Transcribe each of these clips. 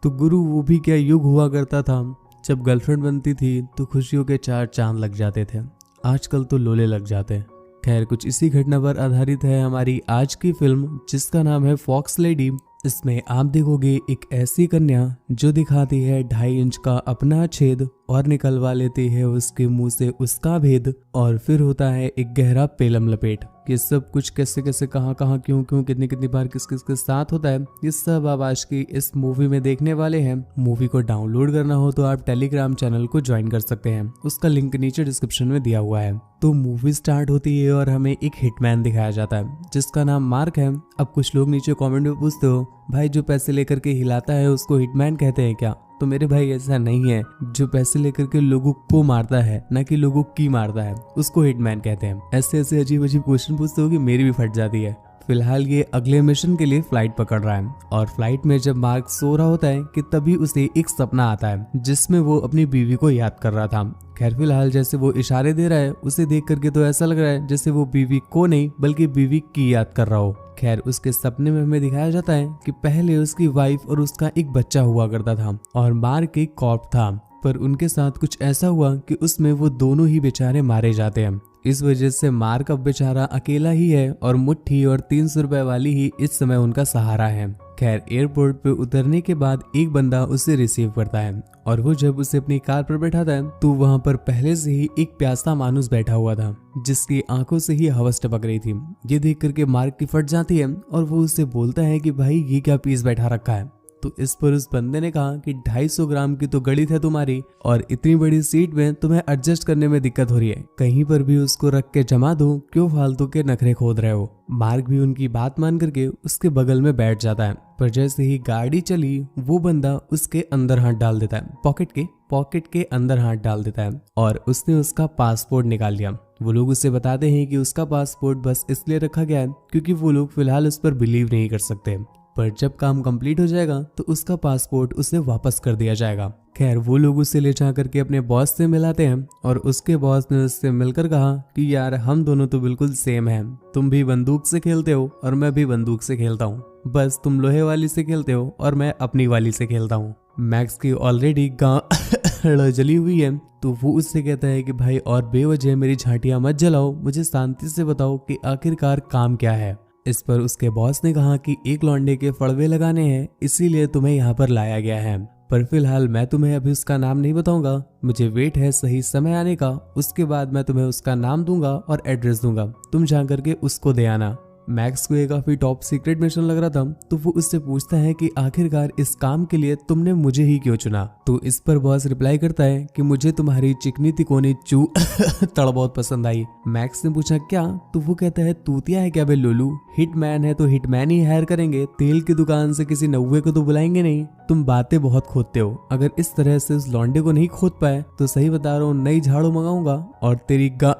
तो गुरु वो भी क्या युग हुआ करता था जब गर्लफ्रेंड बनती थी तो खुशियों के 4 चांद लग जाते थे। आजकल तो लोले लग जाते हैं। खैर, कुछ इसी घटना पर आधारित है हमारी आज की फिल्म, जिसका नाम है फॉक्स लेडी। इसमें आप देखोगे एक ऐसी कन्या जो दिखाती है 2.5 इंच का अपना छेद और निकलवा लेती है उसके मुंह से उसका भेद, और फिर होता है एक गहरा पेलम लपेट। ये सब कुछ कैसे कैसे, कहाँ कहाँ, क्यों क्यों, कितनी कितनी बार किस किस के साथ होता है, ये सब आप आज की इस मूवी में देखने वाले हैं। मूवी को डाउनलोड करना हो तो आप टेलीग्राम चैनल को ज्वाइन कर सकते हैं, उसका लिंक नीचे डिस्क्रिप्शन में दिया हुआ है। तो मूवी स्टार्ट होती है और हमें एक हिटमैन दिखाया जाता है जिसका नाम मार्क है। अब कुछ लोग नीचे कमेंट में पूछते हो, भाई जो पैसे लेकर के हिलाता है उसको हिटमैन कहते हैं क्या? तो मेरे भाई ऐसा नहीं है। जो पैसे लेकर के लोगों को मारता है, ना कि लोगों की मारता है, उसको हिटमैन कहते हैं। ऐसे ऐसे अजीब अजीब क्वेश्चन पूछते हो कि मेरी भी फट जाती है। फिलहाल ये अगले मिशन के लिए फ्लाइट पकड़ रहा है और फ्लाइट में जब मार्क सो रहा होता है कि तभी उसे एक सपना आता है जिसमें वो अपनी बीवी को याद कर रहा था। खैर, फिलहाल जैसे वो इशारे दे रहा है उसे देख करके तो ऐसा लग रहा है जैसे वो बीवी को नहीं बल्कि बीवी की याद कर रहा हो। खैर, उसके सपने में हमें दिखाया जाता है कि पहले उसकी वाइफ और उसका एक बच्चा हुआ करता था और मार्क एक कॉर्प था, पर उनके साथ कुछ ऐसा हुआ कि उसमें वो दोनों ही बेचारे मारे जाते हैं। इस वजह से मार्क अब बेचारा अकेला ही है और मुट्ठी और 300 रुपए वाली ही इस समय उनका सहारा है। खैर, एयरपोर्ट पे उतरने के बाद एक बंदा उसे रिसीव करता है और वो जब उसे अपनी कार पर बैठाता है तो वहां पर पहले से ही एक प्यासा मानुस बैठा हुआ था जिसकी आंखों से ही हवस टपक रही थी। ये देख करके मार्क की फट जाती है और वो उससे बोलता है कि भाई ये क्या पीस बैठा रखा है। तो इस पर उस बंदे ने कहा कि 250 ग्राम की तो गणित है तुम्हारी और इतनी बड़ी सीट में तुम्हें एडजस्ट करने में दिक्कत हो रही है, कहीं पर भी उसको रख के जमा दो, क्यों फालतू के नखरे खोद रहे हो। मार्क भी उनकी बात मान करके उसके बगल में बैठ जाता है, पर जैसे ही गाड़ी चली वो बंदा उसके अंदर हाथ डाल देता है, पॉकेट के अंदर हाथ डाल देता है और उसने उसका पासपोर्ट निकाल लिया। वो लोग उसे बताते हैं कि उसका पासपोर्ट बस इसलिए रखा गया है क्योंकि वो लोग फिलहाल उस पर बिलीव नहीं कर सकते, पर जब काम कंप्लीट हो जाएगा तो उसका पासपोर्ट उसे वापस कर दिया जाएगा। खैर, वो लोग उसे ले जा करके अपने बॉस से मिलाते हैं और उसके बॉस ने उससे मिलकर कहा कि यार हम दोनों तो बिल्कुल सेम हैं, तुम भी बंदूक से खेलते हो और मैं भी बंदूक से खेलता हूँ, बस तुम लोहे वाली से खेलते हो और मैं अपनी वाली से खेलता हूँ। मैक्स की ऑलरेडी गांड जली हुई है तो वो उससे कहता है कि भाई और बेवजह मेरी झांटियां मत जलाओ, मुझे शांति से बताओ कि आखिरकार काम क्या है। इस पर उसके बॉस ने कहा कि एक लौंडे के फड़वे लगाने हैं, इसीलिए तुम्हें यहाँ पर लाया गया है, पर फिलहाल मैं तुम्हें अभी उसका नाम नहीं बताऊंगा, मुझे वेट है सही समय आने का, उसके बाद मैं तुम्हें उसका नाम दूंगा और एड्रेस दूंगा, तुम जा करके उसको दे आना। मैक्स को ये काफी टॉप सीक्रेट मिशन लग रहा था तो वो उससे पूछता है कि आखिरकार इस काम के लिए तुमने मुझे ही क्यों चुना। तो इस पर बॉस रिप्लाई करता है कि मुझे तुम्हारी चिकनी तिकोनी चू तड़ बहुत पसंद आई। मैक्स ने पूछा क्या? तो वो कहता है तूतिया है क्या बे लोलू, हिटमैन है तो हिटमैन ही हायर करेंगे, तेल की दुकान से किसी नौवे को तो बुलाएंगे नहीं। तुम बातें बहुत खोदते हो, अगर इस तरह से उस लौंडे को नहीं खोद पाए तो सही बता रहा हूँ नई झाड़ू मंगाऊंगा और तेरी गा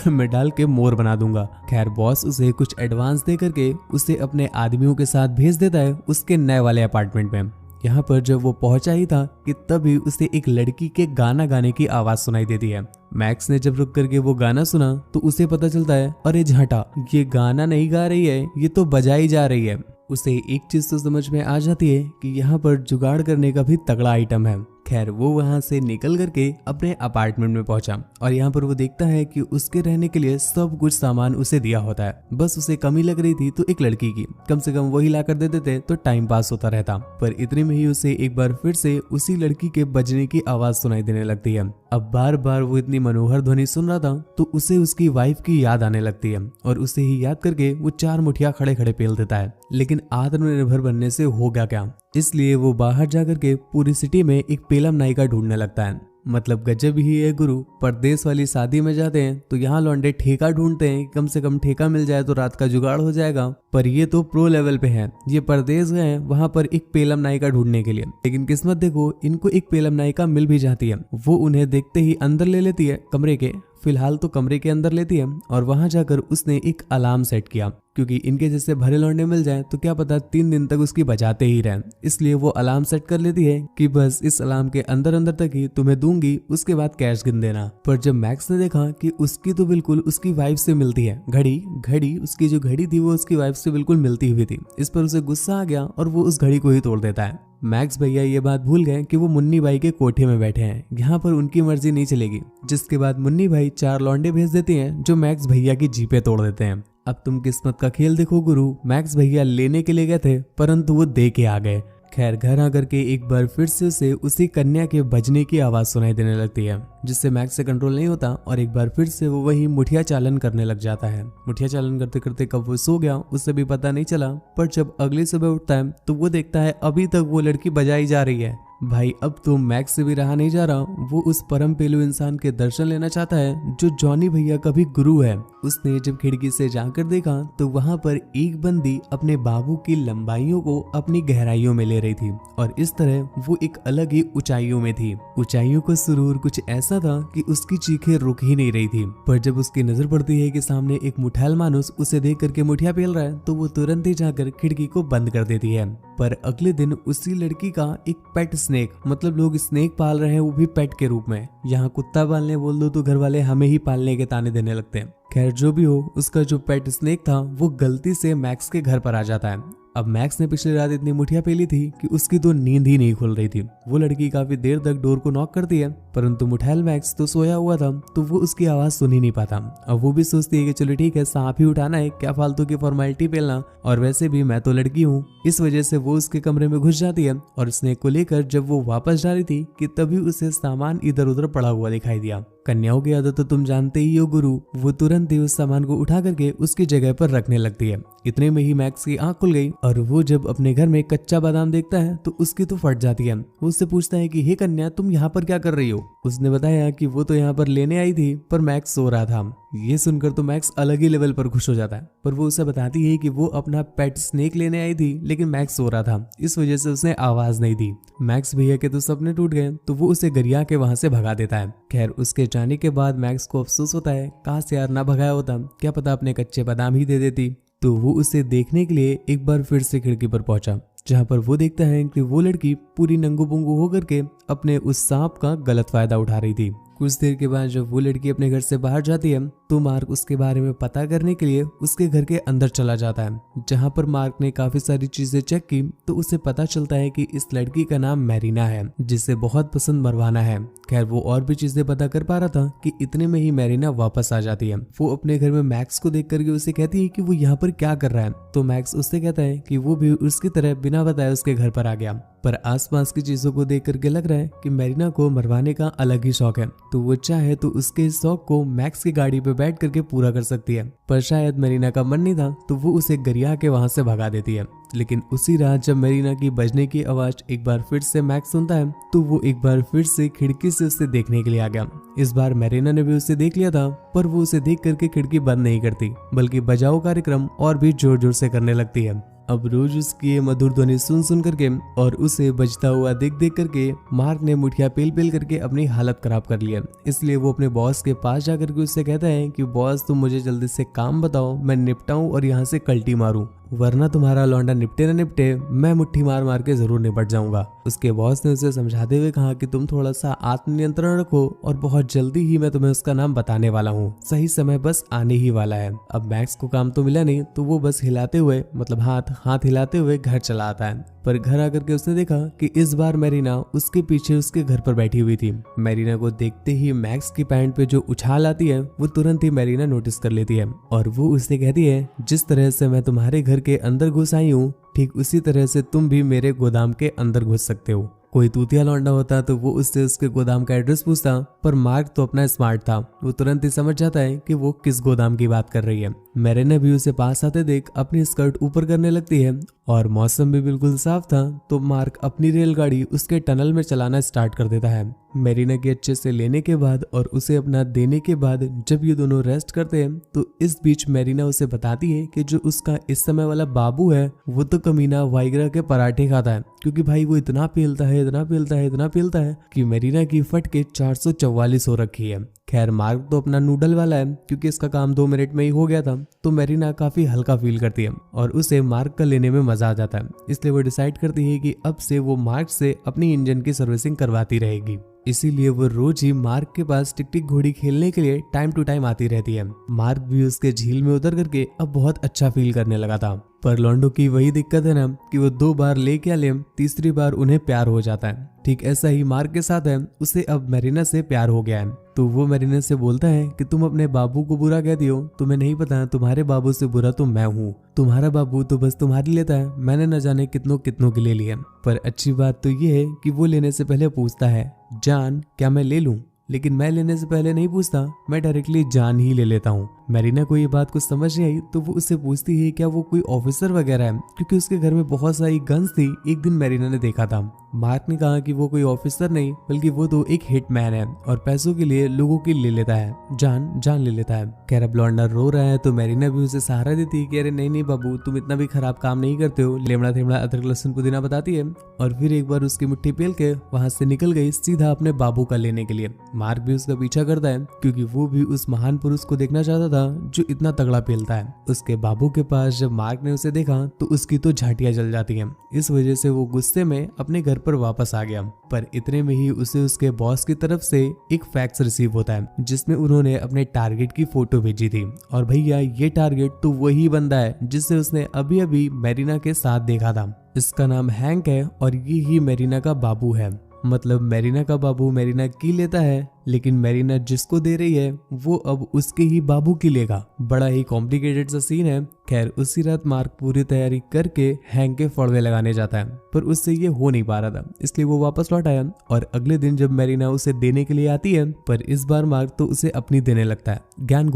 में डाल के मोर बना दूंगा। खैर, बॉस उसे कुछ एडवांस दे करके उसे अपने आदमियों के साथ भेज देता है उसके नए वाले अपार्टमेंट में। यहाँ पर जब वो पहुंचा ही था कि तभी उसे एक लड़की के गाना गाने की आवाज सुनाई देती है। मैक्स ने जब रुक करके वो गाना सुना तो उसे पता चलता है अरे झाटा, ये गाना नहीं गा रही है, ये तो बजाई जा रही है। उसे एक चीज तो समझ में आ जाती है कि यहाँ पर जुगाड़ करने का भी तगड़ा आइटम है। खैर, वो वहां से निकल करके अपने अपार्टमेंट में पहुंचा और यहाँ पर वो देखता है कि उसके रहने के लिए सब कुछ सामान उसे दिया होता है, बस उसे कमी लग रही थी तो एक लड़की की, कम से कम वही ला कर दे देते तो टाइम पास होता रहता। पर इतने में ही उसे एक बार फिर से उसी लड़की के बजने की आवाज सुनाई देने लगती है। अब बार बार वो इतनी मनोहर ध्वनि सुन रहा था तो उसे उसकी वाइफ की याद आने लगती है और उसे ही याद करके वो 4 मुठिया खड़े खड़े पेल देता है। लेकिन आत्मनिर्भर बनने से होगा क्या, इसलिए वो बाहर जाकर के पूरी सिटी में एक पेलम नायिका ढूंढने लगता है। मतलब गजब ही है गुरु, परदेश वाली शादी में जाते हैं तो यहाँ लौंडे ठेका ढूंढते हैं, कम से कम ठेका मिल जाए तो रात का जुगाड़ हो जाएगा, पर ये तो प्रो लेवल पे है, ये परदेश गए हैं वहां पर एक पेलम नायिका ढूंढने के लिए। लेकिन किस्मत देखो, इनको एक पेलम नायिका मिल भी जाती है। वो उन्हें देखते ही अंदर ले लेती है कमरे के, फिलहाल तो कमरे के अंदर लेती है और वहां जाकर उसने एक अलार्म सेट किया क्योंकि इनके जैसे भरे लौंडे मिल जाए तो क्या पता 3 दिन तक उसकी बजाते ही रहें। इसलिए वो अलार्म सेट कर लेती है कि बस इस अलार्म के अंदर अंदर तक ही तुम्हें दूंगी, उसके बाद कैश गिन देना। पर जब मैक्स ने देखा कि उसकी तो बिल्कुल उसकी वाइफ से मिलती है घड़ी उसकी जो घड़ी थी वो उसकी वाइफ से बिल्कुल मिलती हुई थी, इस पर उसे गुस्सा आ गया और वो उस घड़ी को ही तोड़ देता है। मैक्स भैया ये बात भूल गए कि वो मुन्नी भाई के कोठे में बैठे हैं, यहाँ पर उनकी मर्जी नहीं चलेगी। जिसके बाद मुन्नी भाई 4 लौंडे भेज देती हैं जो मैक्स भैया की जीपे तोड़ देते हैं। अब तुम किस्मत का खेल देखो गुरु, मैक्स भैया लेने के लिए गए थे परंतु वो दे के आ गए। खैर घर आकर के एक बार फिर से उसे उसी कन्या के बजने की आवाज सुनाई देने लगती है, जिससे मैक्स से कंट्रोल नहीं होता और एक बार फिर से वो वही मुठिया चालन करने लग जाता है। मुठिया चालन करते करते कब वो सो गया उससे भी पता नहीं चला, पर जब अगली सुबह उठता है तो वो देखता है अभी तक वो लड़की बजाई जा रही है। भाई अब तो मैक्स से भी रहा नहीं जा रहा, वो उस परम पेलू इंसान के दर्शन लेना चाहता है जो जॉनी भैया का भी गुरु है। उसने जब खिड़की से जाकर देखा तो वहां पर एक बंदी अपने बाबू की लंबाइयों को अपनी गहराइयों में ले रही थी और इस तरह वो एक अलग ही ऊंचाइयों में थी। ऊंचाइयों का सुरूर कुछ ऐसा था कि उसकी चीखें रुक ही नहीं रही थी। पर जब उसकी नजर पड़ती है कि सामने एक मुठैल मानुस उसे देख करके मुठिया पेल रहा है तो वो तुरंत ही जाकर खिड़की को बंद कर देती है। पर अगले दिन उसी लड़की का एक पेट स्नेक, मतलब लोग स्नेक पाल रहे हैं वो भी पेट के रूप में, यहाँ कुत्ता पालने बोल दो तो घर वाले हमें ही पालने के ताने देने लगते हैं। खैर जो भी हो, उसका जो पेट स्नेक था वो गलती से मैक्स के घर पर आ जाता है। अब मैक्स ने पिछली रात इतनी मुठिया पेली थी कि उसकी तो नींद ही नहीं खुल रही थी। वो लड़की काफी देर तक डोर को नॉक करती है परंतु मुठैल मैक्स तो सोया हुआ था तो वो उसकी आवाज सुन ही नहीं पाता। अब वो भी सोचती है कि चलो ठीक है, सांप ही उठाना है, क्या फालतू की फॉर्मेलिटी पेलना, और वैसे भी मैं तो लड़की हूँ। इस वजह से वो उसके कमरे में घुस जाती है और स्नेक को लेकर जब वो वापस जा रही थी कि तभी उसे सामान इधर उधर पड़ा हुआ दिखाई दिया। कन्याओं की आदत तो तुम जानते ही हो गुरु, वो तुरंत ही उस सामान को उठा करके उसकी जगह पर रखने लगती है। इतने में ही मैक्स की आंख खुल गई और वो जब अपने घर में कच्चा बादाम देखता है तो उसकी तो फट जाती है। वो उससे पूछता है कि हे कन्या, तुम यहाँ पर क्या कर रही हो? उसने बताया कि वो तो यहाँ पर लेने आई थी पर मैक्स सो रहा था। ये सुनकर तो मैक्स अलग ही लेवल पर खुश हो जाता है, पर वो उसे बताती है कि वो अपना पेट स्नेक लेने आई थी लेकिन मैक्स सो रहा था, इस वजह से उसने आवाज नहीं दी। मैक्स भैया के तो सपने टूट गए तो वो उसे गरिया के वहां से भगा देता है। खैर उसके जाने के बाद मैक्स को अफसोस होता है, काश यार ना भगाया होता, क्या पता अपने कच्चे बादाम ही दे देती। तो वो उसे देखने के लिए एक बार फिर से खिड़की पर पहुंचा, जहां पर वो देखता है कि वो लड़की पूरी नंगू पुंगू होकर के अपने उस सांप का गलत फायदा उठा रही थी। कुछ देर के बाद जब वो लड़की अपने घर से बाहर जाती है तो मार्क उसके बारे में पता करने के लिए उसके घर के अंदर चला जाता है, जहां पर मार्क ने काफी सारी चीजें चेक की तो उसे पता चलता है कि इस लड़की का नाम मैरीना है, जिसे बहुत पसंद मरवाना है। खैर वो और भी चीजें पता कर पा रहा था कि इतने में ही मैरीना वापस आ जाती है। वो अपने घर में मैक्स को देख करके उसे कहती है कि वो यहाँ पर क्या कर रहा है, तो मैक्स उससे कहता है कि वो भी उसकी तरह बिना बताए उसके घर पर आ गया। पर आसपास की चीजों को देख करके लग रहा है कि मैरीना को मरवाने का अलग ही शौक है, तो वो चाहे तो उसके इस शौक को मैक्स की गाड़ी पे बैठ करके पूरा कर सकती है। पर शायद मैरीना का मन नहीं था तो वो उसे गरिया के वहां से भगा देती है। लेकिन उसी रात जब मैरीना की बजने की आवाज एक बार फिर से मैक्स सुनता है तो वो एक बार फिर से खिड़की से उसे देखने के लिए आ गया। इस बार मैरीना ने भी उसे देख लिया था, पर वो उसे देख करके खिड़की बंद नहीं करती बल्कि बजाओ कार्यक्रम और भी जोर जोर से करने लगती है। अब रोज उसकी ये मधुर ध्वनि सुन सुन करके और उसे बजता हुआ देख देख करके मार्क ने मुठिया पेल पेल करके अपनी हालत खराब कर लिया। इसलिए वो अपने बॉस के पास जाकर के उससे कहता है कि बॉस तुम मुझे जल्दी से काम बताओ, मैं निपटाऊं और यहाँ से कल्टी मारूं, वरना तुम्हारा लौंडा निपटे न निपटे मैं मुट्ठी मार मार के जरूर निपट जाऊंगा। उसके बॉस ने उसे समझाते हुए कहा कि तुम थोड़ा सा आत्मनियंत्रण रखो और बहुत जल्दी ही मैं तुम्हें उसका नाम बताने वाला हूँ, सही समय बस आने ही वाला है। अब मैक्स को काम तो मिला नहीं तो वो बस हिलाते हुए, मतलब हाथ हिलाते हुए घर चला आता है। पर घर आकर के उसने देखा कि इस बार मैरीना उसके पीछे उसके घर पर बैठी हुई थी। मैरीना को देखते ही मैक्स की पैंट पे जो उछाल आती है वो तुरंत ही मैरीना नोटिस कर लेती है और वो उससे कहती है, जिस तरह से मैं तुम्हारे घर के अंदर घुस आई हूँ ठीक उसी तरह से तुम भी मेरे गोदाम के अंदर घुस सकते हो। कोई तूतिया लौंडा होता तो वो उससे उसके गोदाम का एड्रेस पूछता, पर मार्क तो अपना स्मार्ट था, वो तुरंत ही समझ जाता है कि वो किस गोदाम की बात कर रही है। मैरीना भी उसे पास आते देख अपनी स्कर्ट ऊपर करने लगती है और मौसम भी बिल्कुल साफ था तो मार्क अपनी रेलगाड़ी उसके टनल में चलाना स्टार्ट कर देता है। मैरीना के अच्छे से लेने के बाद और उसे अपना देने के बाद जब ये दोनों रेस्ट करते हैं तो इस बीच मैरीना उसे बताती है कि जो उसका इस समय वाला बाबू है वो तो कमीना वाइग्रा के पराठे खाता है, क्योंकि भाई वो इतना पेलता है कि मैरीना की फट के 444 हो रखी है। खैर मार्क तो अपना नूडल वाला है, क्योंकि इसका काम 2 मिनट में ही हो गया था, तो मैरीना काफी हल्का फील करती है और उसे मार्क का लेने में मजा आ जाता है। इसलिए वो डिसाइड करती है कि अब से वो मार्क से अपनी इंजन की सर्विसिंग करवाती रहेगी। इसीलिए वो रोज ही मार्क के पास टिक टिक घोड़ी खेलने के लिए टाइम टू टाइम आती रहती है। मार्क भी उसके झील में उतर करके अब बहुत अच्छा फील करने लगा था। पर लॉन्डो की वही दिक्कत है ना कि वो 2 बार ले क्या ले, तीसरी बार उन्हें प्यार हो जाता है। ठीक ऐसा ही मार्क के साथ है, उसे अब मैरिना से प्यार हो गया है। तो वो मैरिना से बोलता है कि तुम अपने बाबू को बुरा कहती हो, तुम्हें नहीं पता तुम्हारे बाबू से बुरा तो मैं हूँ। तुम्हारा बाबू तो बस तुम्हारी लेता है, मैंने न जाने कितनों कितनों के ले लिया। पर अच्छी बात तो ये है कि वो लेने से पहले पूछता है, जान क्या मैं ले लूं? लेकिन मैं लेने से पहले नहीं पूछता, मैं डायरेक्टली जान ही ले लेता हूँ। मैरिना को ये बात कुछ समझ नहीं आई तो वो उससे पूछती है क्या वो कोई ऑफिसर वगैरह है, क्योंकि उसके घर में बहुत सारी गन्स थी। एक दिन मैरिना ने देखा था। मार्क ने कहा कि वो कोई ऑफिसर नहीं बल्कि वो तो एक हिटमैन है और पैसों के लिए लोगों की ले लेता है, जान ले लेता है। खैर अब लॉन्डा रो रहा है तो मैरिना भी उसे सहारा देती है कि अरे नहीं नहीं बाबू, तुम इतना भी खराब काम नहीं करते हो। लेमड़ा थेमड़ा अदरक लहसुन पुदीना बताती है और फिर एक बार उसकी मुट्ठी पेल के वहां से निकल गई सीधा अपने बाबू का लेने के लिए। मार्क भी उसका पीछा करता है क्योंकि वो भी उस महान पुरुष को देखना चाहता था जो इतना तगड़ा पेलता है। उसके बाबू के पास जब मार्क ने उसे देखा तो उसकी तो झाटियां जल जाती हैं। इस वजह से वो गुस्से में अपने घर पर वापस आ गया। पर इतने में ही उसे उसके बॉस की तरफ से एक फैक्स रिसीव होता है जिसमें उन्होंने अपने टारगेट की फोटो भेजी थी। और भैया ये टारगेट तो वही बंदा है जिससे उसने अभी अभी मैरिना के साथ देखा था। इसका नाम हैंक है और ये ही मैरिना का बाबू है। मतलब मैरिना का बाबू मैरिना की लेता है, लेकिन मैरिना जिसको दे रही है वो अब उसके ही बाबू की लेगा। बड़ा ही कॉम्प्लिकेटेड सा सीन है। खैर उसी रात मार्क पूरी तैयारी करके हैंक के फड़वे लगाने जाता है, पर उससे ये हो नहीं पा रहा था, इसलिए वो वापस लौट आया। और अगले दिन जब मैरिना उसे देने के लिए आती है, पर इस बार मार्क तो उसे अपनी देने लगता है, ज्ञान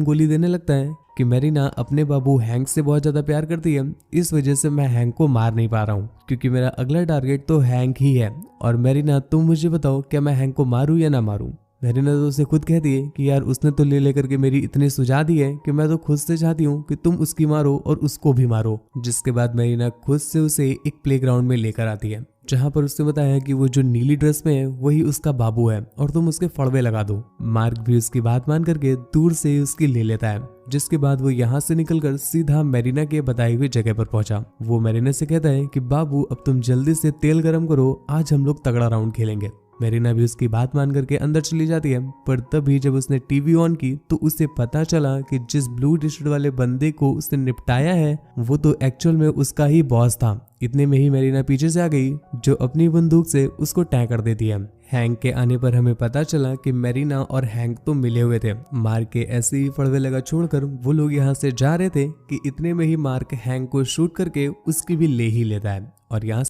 गोली देने लगता है कि मैरिना अपने बाबू हैंक से बहुत ज्यादा प्यार करती है, इस वजह से मैं हैंक को मार नहीं पा रहा हूँ क्योंकि मेरा अगला टारगेट तो हैंक ही है। और मैरिना तुम मुझे बताओ क्या मैं हैंक को मारूं या ना मारूं? मैरिना तो उसे खुद कहती है कि यार उसने तो ले लेकर के मेरी इतनी सुझा दी है कि मैं तो खुद से चाहती हूँ कि तुम उसकी मारो और उसको भी मारो। जिसके बाद मैरिना खुद से उसे एक प्लेग्राउंड में लेकर आती है जहां पर उसने बताया कि वो जो नीली ड्रेस में है वही उसका बाबू है और तुम उसके फड़वे लगा दो। मार्क भी उसकी बात मान करके दूर से उसकी ले लेता है, जिसके बाद वो यहाँ से निकलकर सीधा मैरिना के बताई हुई जगह पर पहुंचा। वो मैरिना से कहता है कि बाबू अब तुम जल्दी से तेल गरम करो, आज हम लोग तगड़ा राउंड खेलेंगे। मैरिना भी उसकी बात मान करके अंदर चली जाती है, पर तभी जब उसने टीवी ऑन की तो उसे पता चला कि जिस ब्लू टी शर्ट वाले बंदे को उसने निपटाया है वो तो एक्चुअल में उसका ही बॉस था। इतने में ही मैरिना पीछे से आ गई जो अपनी बंदूक से उसको टैग कर देती है। हैंक के आने पर हमें पता चला कि मैरिना और हैंक तो मिले हुए थे। मार्क के ऐसे ही फड़वे लगा छोड़कर वो लोग यहाँ से जा रहे थे कि इतने में ही मार्क हैंक को शूट करके उसकी भी ले ही लेता है और यहाँ